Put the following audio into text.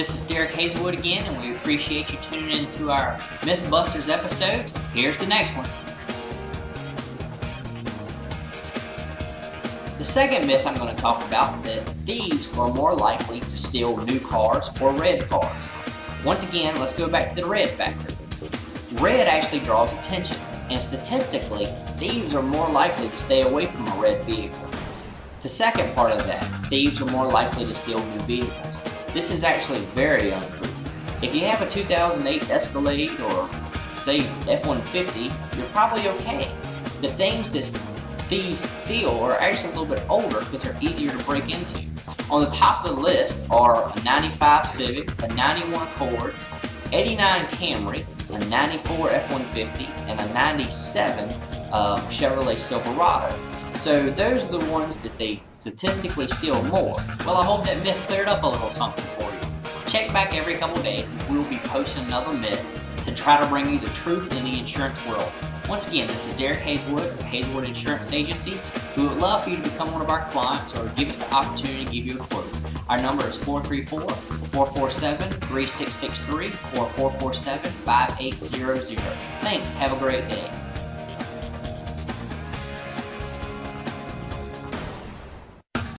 This is Derek Hazelwood again, and we appreciate you tuning in to our Mythbusters episodes. Here's the next one. The second myth I'm going to talk about, that thieves are more likely to steal new cars or red cars. Once again, let's go back to the red factor. Red actually draws attention, and statistically, thieves are more likely to stay away from a red vehicle. The second part of that, thieves are more likely to steal new vehicles. This is actually very untrue. If you have a 2008 Escalade or say F-150, you're probably okay. The things that thieves steal are actually a little bit older because they're easier to break into. On the top of the list are a 95 Civic, a 91 Accord, 89 Camry, a 94 F-150, and a 97 Chevrolet Silverado. So those are the ones that they statistically steal more. Well, I hope that myth cleared up a little something for you. Check back every couple days and we will be posting another myth to try to bring you the truth in the insurance world. Once again, this is Derek Hazelwood of Hazelwood Insurance Agency. We would love for you to become one of our clients or give us the opportunity to give you a quote. Our number is 434-447-3663 or 447-5800. Thanks. Have a great day.